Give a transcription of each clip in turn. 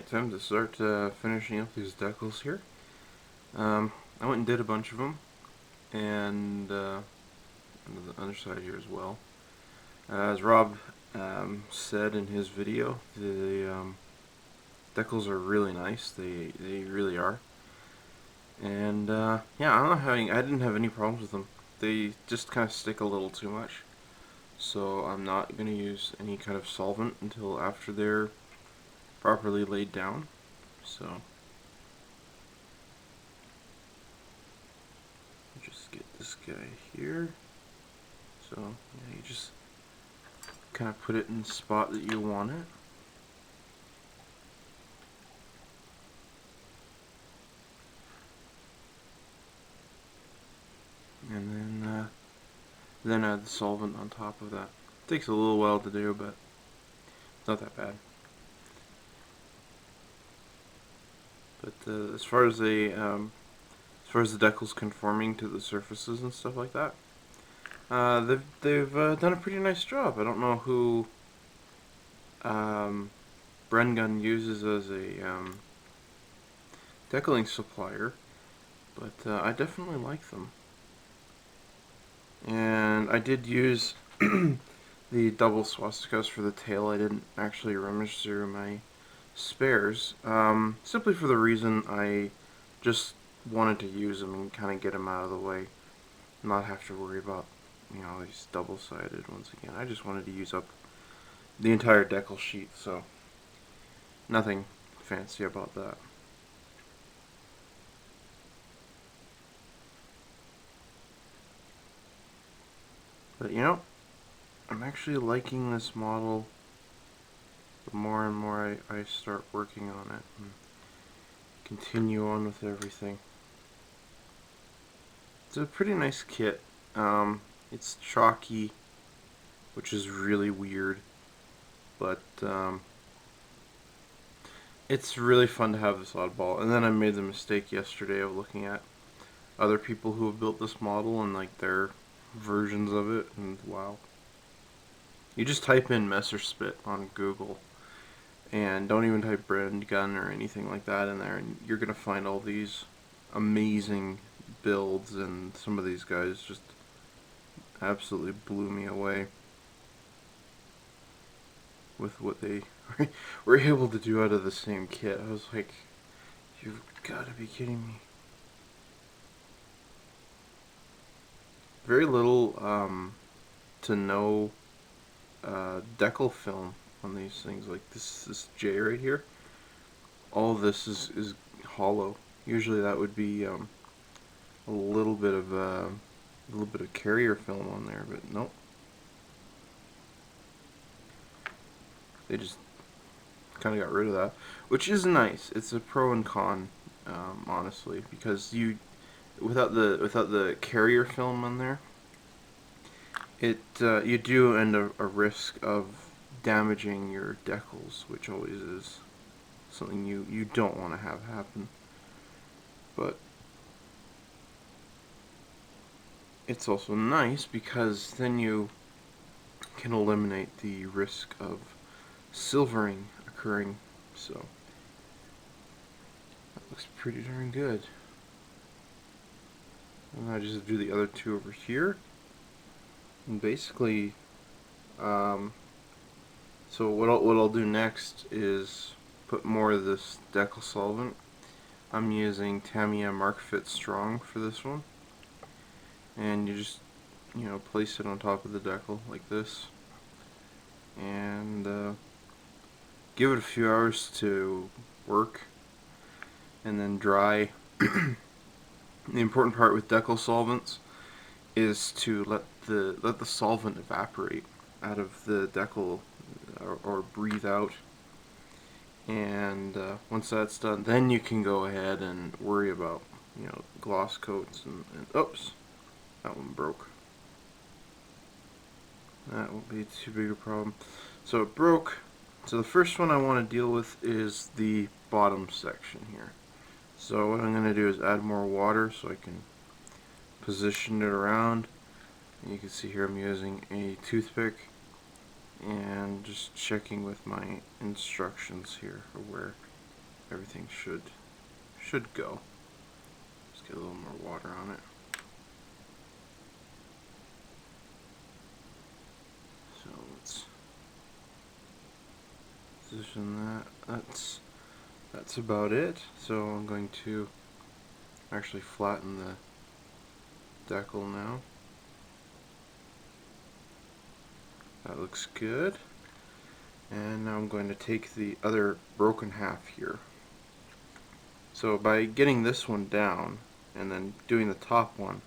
Alright, time to start finishing up these decals here. I went and did a bunch of them, and on the underside here as well. As Rob said in his video, the decals are really nice. They really are. And yeah, I didn't have any problems with them. They just kind of stick a little too much. So I'm not going to use any kind of solvent until after they're properly laid down. So just get this guy here. So yeah, you just kind of put it in the spot that you want it. And then add the solvent on top of that. Takes a little while to do, but it's not that bad. But as far as the decals conforming to the surfaces and stuff like that, they've done a pretty nice job. I don't know who Brengun uses as a decaling supplier, but I definitely like them. And I did use the double swastikas for the tail. I didn't actually rummage through my spares, simply for the reason I just wanted to use them and kind of get them out of the way, not have to worry about, you know, these double-sided ones again. I just wanted to use up the entire decal sheet, so nothing fancy about that. But you know, I'm actually liking this model the more and more I start working on it and continue on with everything. It's a pretty nice kit. It's chalky, which is really weird, but it's really fun to have this oddball. And then I made the mistake yesterday of looking at other people who have built this model and like their versions of it, and wow. You just type in Messerspit on Google and don't even type Brengun or anything like that in there, and you're gonna find all these amazing builds, and some of these guys just absolutely blew me away with what they were able to do out of the same kit. I was like, you've got to be kidding me. Very little to no decal film on these things. Like this J right here, all of this is hollow. Usually that would be a little bit of carrier film on there, but nope. They just kind of got rid of that, which is nice. It's a pro and con, honestly, because without the carrier film on there, you do end a risk of damaging your decals, which always is something you don't want to have happen. But it's also nice because then you can eliminate the risk of silvering occurring. So that looks pretty darn good. And I just do the other two over here. And basically, so what I'll do next is put more of this decal solvent. I'm using Tamiya Mark Fit Strong for this one. And you just, you know, place it on top of the decal like this. And give it a few hours to work and then dry. The important part with decal solvents is to let the solvent evaporate out of the decal or breathe out. And once that's done, then you can go ahead and worry about, you know, gloss coats and oops, that one broke. That won't be too big a problem. So it broke. So the first one I want to deal with is the bottom section here. So what I'm going to do is add more water so I can position it around. And you can see here I'm using a toothpick and just checking with my instructions here for where everything should go. Just get a little more water on it. So let's position that. That's about it. So I'm going to actually flatten the decal now. That looks good. And now I'm going to take the other broken half here. So by getting this one down and then doing the top one,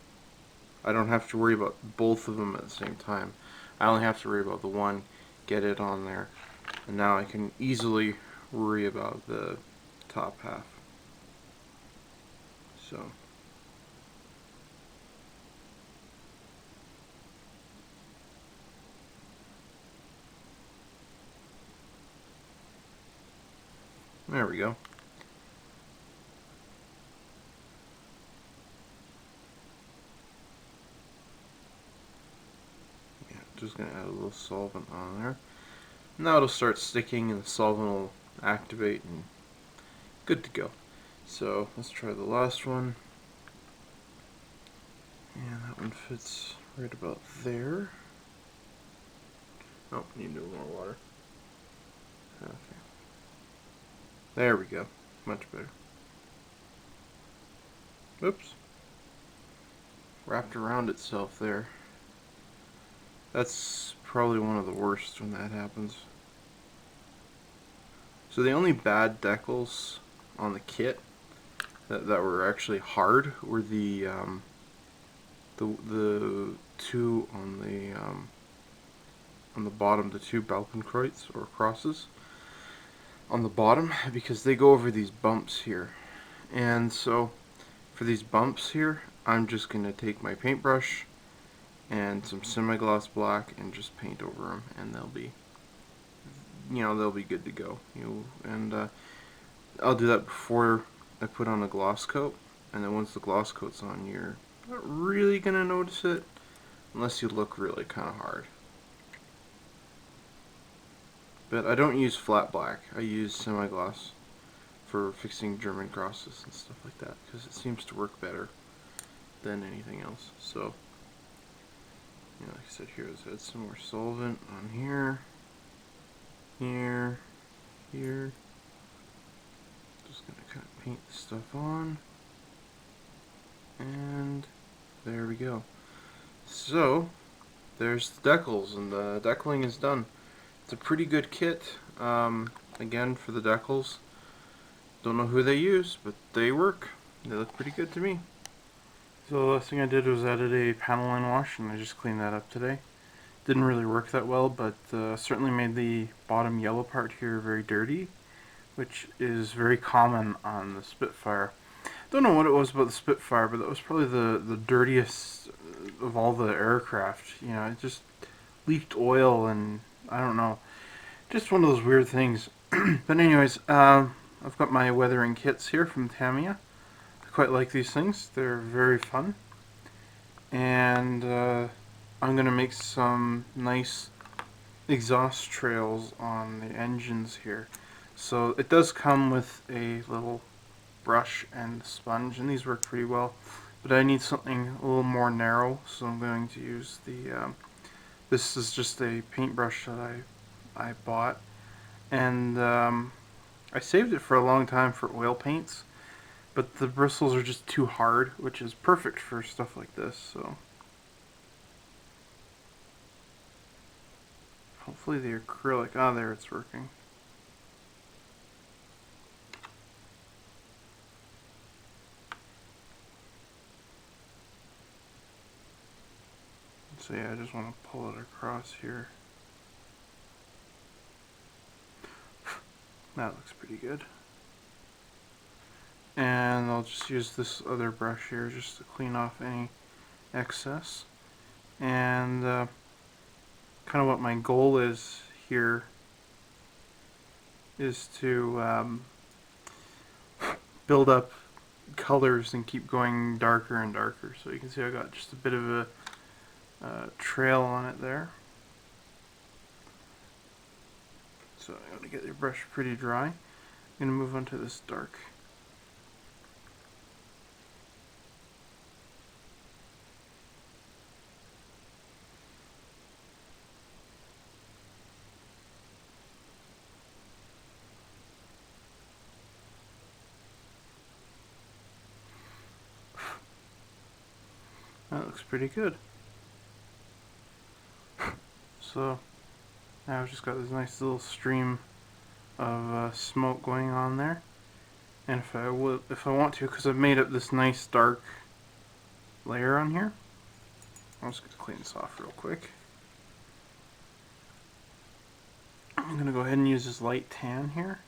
I don't have to worry about both of them at the same time. I only have to worry about the one, get it on there, and now I can easily worry about the top half. So there we go. Yeah, just gonna add a little solvent on there. Now it'll start sticking and the solvent will activate and good to go. So let's try the last one. And that one fits right about there. Oh, need a little more water. Okay. There we go. Much better. Oops. Wrapped around itself there. That's probably one of the worst when that happens. So the only bad decals on the kit that were actually hard were the two on the bottom, the two Balkenkreuz or crosses on the bottom, because they go over these bumps here. And so for these bumps here, I'm just going to take my paintbrush and some semi-gloss black and just paint over them, and they'll be, they'll be good to go. I'll do that before I put on a gloss coat, and then once the gloss coat's on, you're not really going to notice it unless you look really kind of hard. But I don't use flat black. I use semi-gloss for fixing German crosses and stuff like that, because it seems to work better than anything else. So, like I said, here, let's add some more solvent on here, here. Just gonna kind of paint the stuff on, and there we go. So, there's the decals, and the decaling is done. It's a pretty good kit. Again, for the decals, don't know who they use, but they work. They look pretty good to me. So the last thing I did was added a panel line wash, and I just cleaned that up today. Didn't really work that well, but certainly made the bottom yellow part here very dirty, which is very common on the Spitfire. Don't know what it was about the Spitfire, but that was probably the dirtiest of all the aircraft. It just leaked oil, and I don't know, just one of those weird things. But anyways, I've got my weathering kits here from Tamiya. I quite like these things. They're very fun. And I'm going to make some nice exhaust trails on the engines here. So it does come with a little brush and sponge, and these work pretty well. But I need something a little more narrow, so I'm going to use the... this is just a paintbrush that I bought. And I saved it for a long time for oil paints, but the bristles are just too hard, which is perfect for stuff like this. So hopefully the acrylic, there it's working. So yeah, I just want to pull it across here. That looks pretty good. And I'll just use this other brush here just to clean off any excess. And kind of what my goal is here is to build up colors and keep going darker and darker. So you can see I got just a bit of a trail on it there. So I got to get your brush pretty dry. I'm going to move on to this dark. That looks pretty good. So now I've just got this nice little stream of smoke going on there. And if I want to, because I've made up this nice dark layer on here, I'm just going to clean this off real quick. I'm going to go ahead and use this light tan here.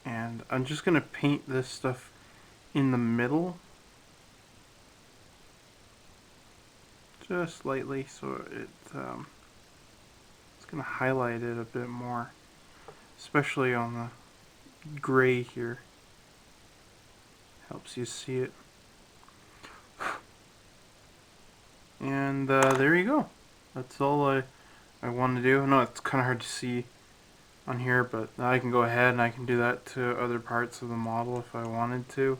And I'm just going to paint this stuff in the middle. Just lightly, so it's going to highlight it a bit more. Especially on the gray here. Helps you see it. And there you go. That's all I want to do. I know it's kind of hard to see on here, but I can go ahead and I can do that to other parts of the model if I wanted to.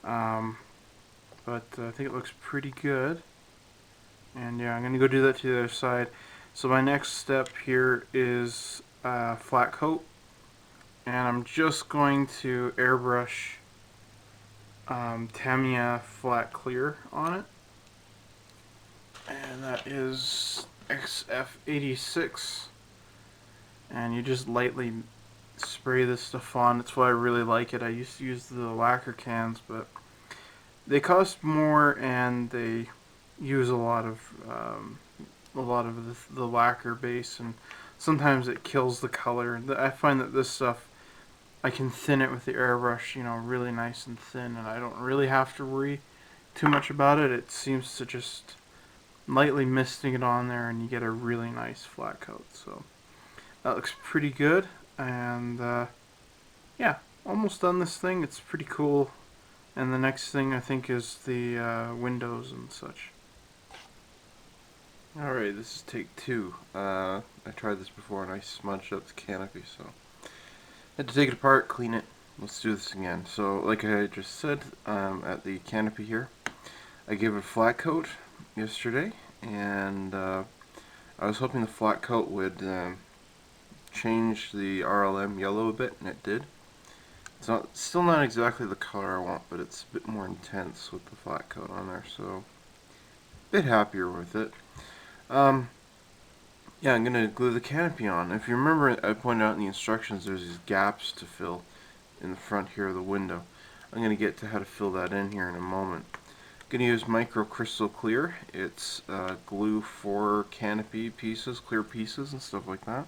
But I think it looks pretty good. And yeah, I'm going to go do that to the other side. So my next step here is flat coat. And I'm just going to airbrush Tamiya flat clear on it. And that is XF86. And you just lightly spray this stuff on. That's why I really like it. I used to use the lacquer cans, but they cost more and they use a lot of the lacquer base, and sometimes it kills the color. I find that this stuff, I can thin it with the airbrush, you know, really nice and thin, and I don't really have to worry too much about it. It seems to just lightly misting it on there and you get a really nice flat coat. So that looks pretty good, and yeah, almost done this thing. It's pretty cool. And the next thing I think is the windows and such. Alright, this is take 2. I tried this before and I smudged up the canopy, so I had to take it apart, clean it. Let's do this again. So, like I just said, at the canopy here, I gave it a flat coat yesterday, and I was hoping the flat coat would change the RLM yellow a bit, and it did. It's still not exactly the color I want, but it's a bit more intense with the flat coat on there, so a bit happier with it. Yeah, I'm going to glue the canopy on. If you remember, I pointed out in the instructions there's these gaps to fill in the front here of the window. I'm going to get to how to fill that in here in a moment. I'm going to use micro crystal clear. It's glue for canopy pieces, clear pieces and stuff like that.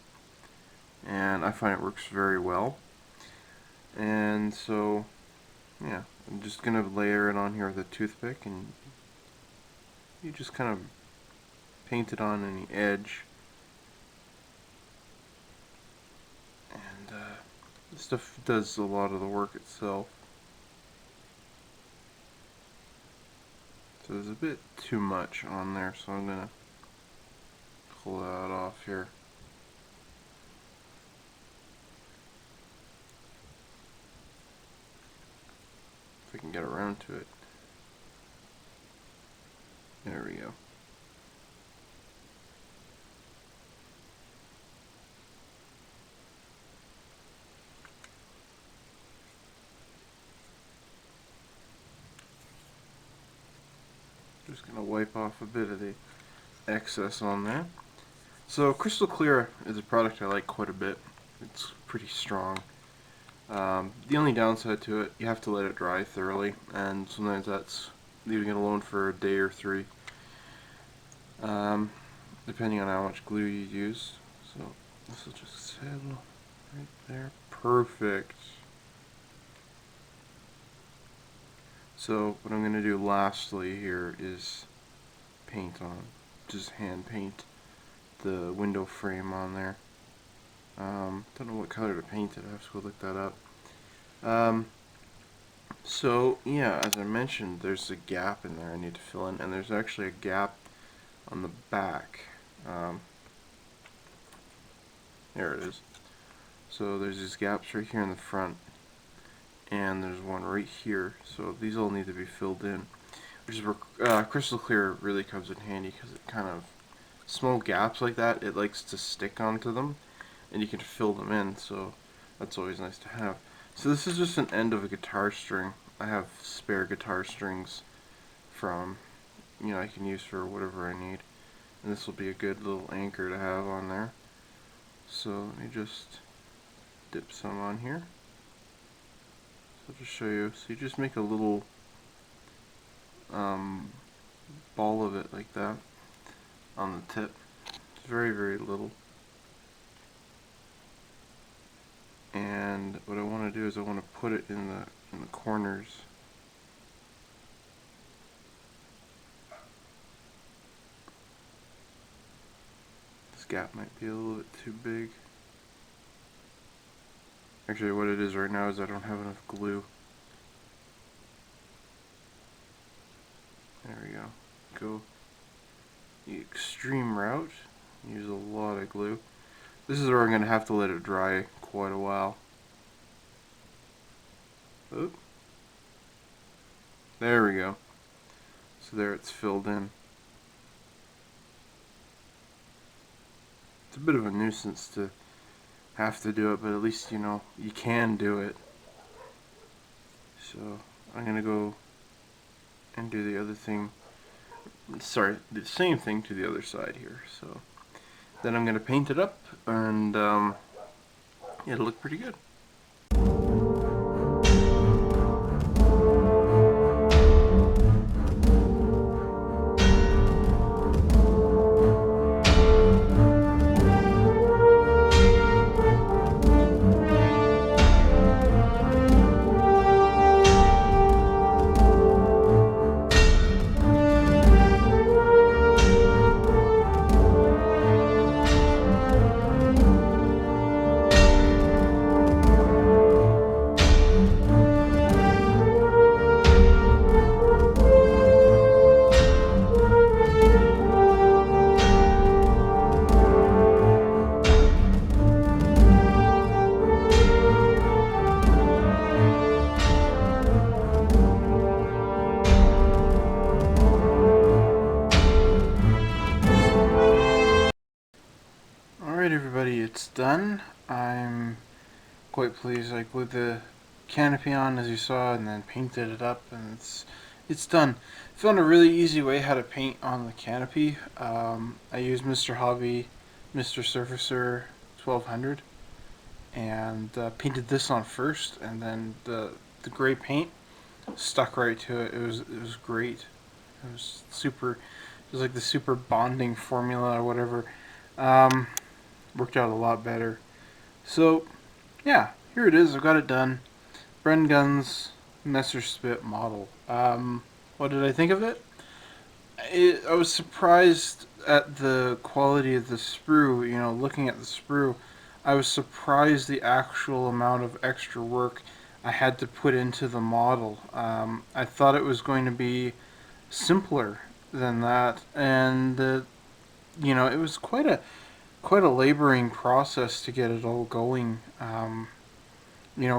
And I find it works very well. And so, yeah, I'm just going to layer it on here with a toothpick, and you just kind of paint it on any edge. And this stuff does a lot of the work itself. So there's a bit too much on there, so I'm going to pull that off here. If I can get around to it. There we go. Just going to wipe off a bit of the excess on there. So crystal clear is a product I like quite a bit. It's pretty strong. The only downside to it, you have to let it dry thoroughly, and sometimes that's leaving it alone for a day or 3, depending on how much glue you use. So this will just settle right there. Perfect. So what I'm going to do lastly here is paint on, just hand paint the window frame on there. Don't know what color to paint it, I have to go look that up. So yeah, as I mentioned, there's a gap in there I need to fill in, and there's actually a gap on the back. There it is. So there's these gaps right here in the front, and there's one right here. So these all need to be filled in, which is where crystal clear really comes in handy, because it kind of, small gaps like that, it likes to stick onto them, and you can fill them in, so that's always nice to have. So this is just an end of a guitar string. I have spare guitar strings from, I can use for whatever I need, and this will be a good little anchor to have on there. So let me just dip some on here. So I'll just show you. So you just make a little ball of it like that on the tip. It's very, very little. And what I want to do is I want to put it in the corners. This gap might be a little bit too big. Actually, what it is right now is I don't have enough glue. There we go. Go the extreme route. Use a lot of glue. This is where I'm going to have to let it dry quite a while. Oop. There we go. So there it's filled in. It's a bit of a nuisance to have to do it, but at least you can do it. So I'm going to go and do the other thing. Sorry, the same thing to the other side here. So then I'm going to paint it up, and it'll look pretty good. Alright everybody, it's done. I'm quite pleased. I glued the canopy on, as you saw, and then painted it up, and it's done. Found a really easy way how to paint on the canopy. I used Mr. Hobby Mr. Surfacer 1200 and painted this on first, and then the gray paint stuck right to it. It was great. It was super. It was like the super bonding formula or whatever. Worked out a lot better. So yeah, here it is. I've got it done. Brengun's Messerspit model. What did I think of it? I was surprised at the quality of the sprue. Looking at the sprue, I was surprised the actual amount of extra work I had to put into the model. I thought it was going to be simpler than that, and it was quite a laboring process to get it all going.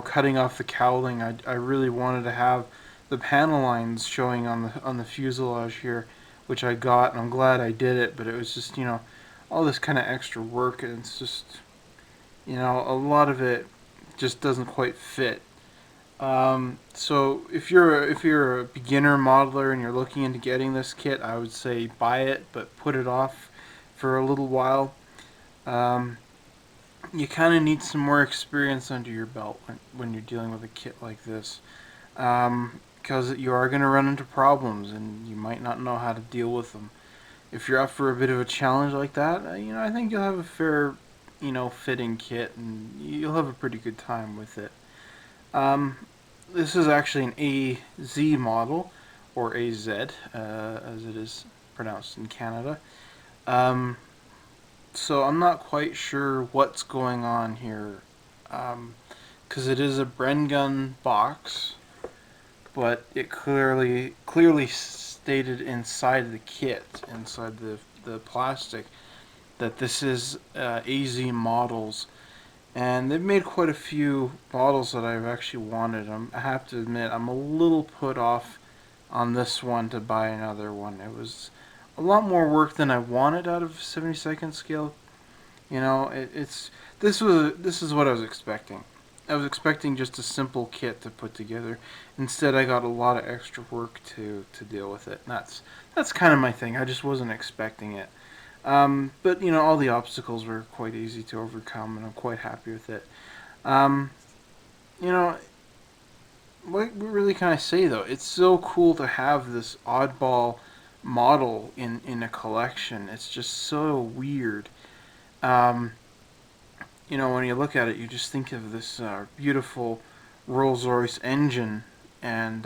Cutting off the cowling, I really wanted to have the panel lines showing on the fuselage here, which I got, and I'm glad I did it. But it was just all this kind of extra work, and it's just a lot of it just doesn't quite fit. So if you're a beginner modeler and you're looking into getting this kit, I would say buy it, but put it off for a little while. You kind of need some more experience under your belt when you're dealing with a kit like this, because you are going to run into problems and you might not know how to deal with them. If you're up for a bit of a challenge like that, I think you'll have a fair, fitting kit, and you'll have a pretty good time with it. This is actually an AZ model, or AZ, as it is pronounced in Canada. So I'm not quite sure what's going on here, because it is a Brengun box, but it clearly stated inside the kit, inside the plastic, that this is AZ Models, and they've made quite a few models that I've actually wanted. I have to admit, I'm a little put off on this one to buy another one. It was a lot more work than I wanted out of 72nd scale. You know, it's this is what I was expecting. I was expecting just a simple kit to put together. Instead, I got a lot of extra work to deal with it. And that's kind of my thing. I just wasn't expecting it. But you know, all the obstacles were quite easy to overcome, and I'm quite happy with it. Um, you know, what really can I say though? It's so cool to have this oddball model in a collection. It's just so weird. Um, you know, when you look at it, you just think of this beautiful Rolls-Royce engine, and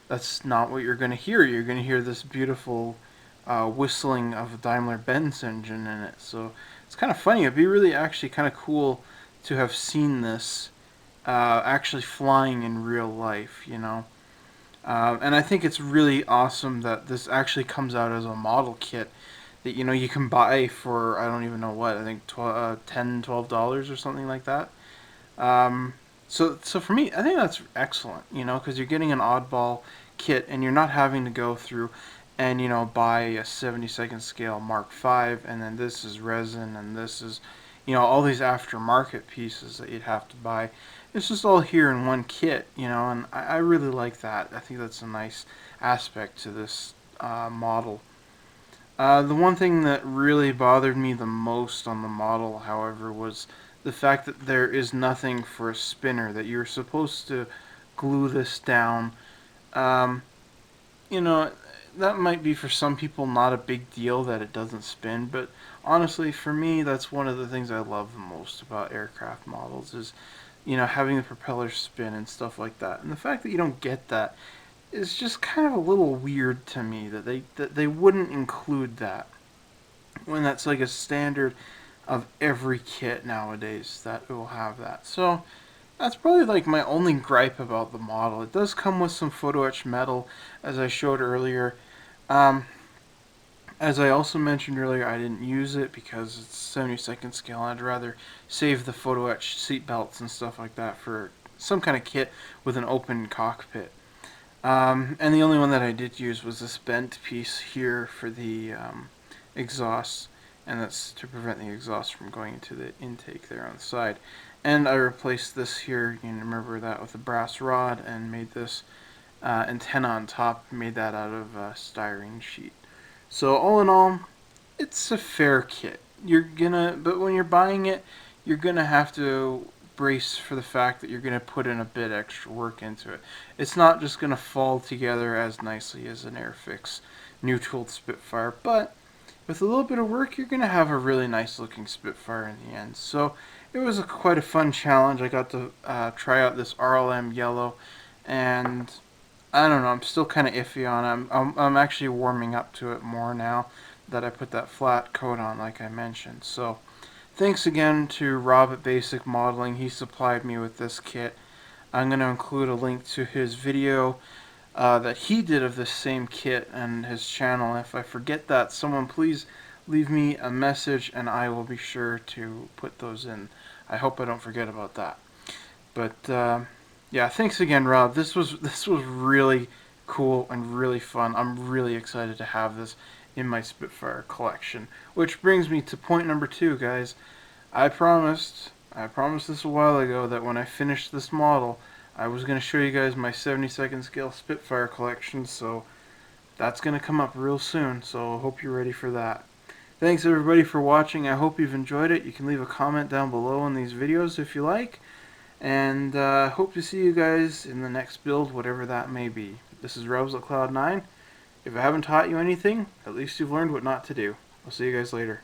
that's not what you're going to hear. You're going to hear this beautiful whistling of a Daimler-Benz engine in it. So it's kind of funny. It'd be really actually kind of cool to have seen this actually flying in real life, you know. And I think it's really awesome that this actually comes out as a model kit that you know you can buy for I don't even know what I think $10-12 or something like that. Um, so for me, I think that's excellent. You know, because you're getting an oddball kit and you're not having to go through and you know buy a 72nd scale Mark V and then this is resin and this is you know all these aftermarket pieces that you'd have to buy. It's just all here in one kit, you know, and I really like that. I think that's a nice aspect to this model. The one thing that really bothered me the most on the model, however, was the fact that there is nothing for a spinner, that you're supposed to glue this down. Um, you know, that might be for some people not a big deal that it doesn't spin, but honestly, for me, that's one of the things I love the most about aircraft models is, you know, having the propeller spin and stuff like that. And the fact that you don't get that is just kind of a little weird to me that they wouldn't include that when that's like a standard of every kit nowadays that will have that. So that's probably like my only gripe about the model. It does come with some photo etched metal, as I showed earlier. Um, as I also mentioned earlier, I didn't use it because it's 72nd scale. I'd rather save the photo etched seat belts and stuff like that for some kind of kit with an open cockpit. And the only one that I did use was this bent piece here for the exhaust, and that's to prevent the exhaust from going into the intake there on the side. And I replaced this here, you remember that, with a brass rod and made this antenna on top, made that out of styrene sheet. So all in all, it's a fair kit. But when you're buying it, you're gonna have to brace for the fact that you're gonna put in a bit extra work into it. It's not just gonna fall together as nicely as an Airfix new-tooled Spitfire, but with a little bit of work, you're gonna have a really nice looking Spitfire in the end. So it was quite a fun challenge. I got to try out this RLM yellow, and I don't know. I'm still kind of iffy on it. I'm actually warming up to it more now that I put that flat coat on, like I mentioned. So thanks again to Rob at Basic Modeling. He supplied me with this kit. I'm going to include a link to his video that he did of this same kit and his channel. If I forget that, someone please leave me a message and I will be sure to put those in. I hope I don't forget about that. But yeah, thanks again, Rob. This was really cool and really fun. I'm really excited to have this in my Spitfire collection. Which brings me to point number 2, guys. I promised this a while ago that when I finished this model, I was going to show you guys my 72nd scale Spitfire collection, so that's going to come up real soon, so I hope you're ready for that. Thanks everybody for watching. I hope you've enjoyed it. You can leave a comment down below on these videos if you like. And hope to see you guys in the next build, whatever that may be. This is Rebels at Cloud9. If I haven't taught you anything, at least you've learned what not to do. I'll see you guys later.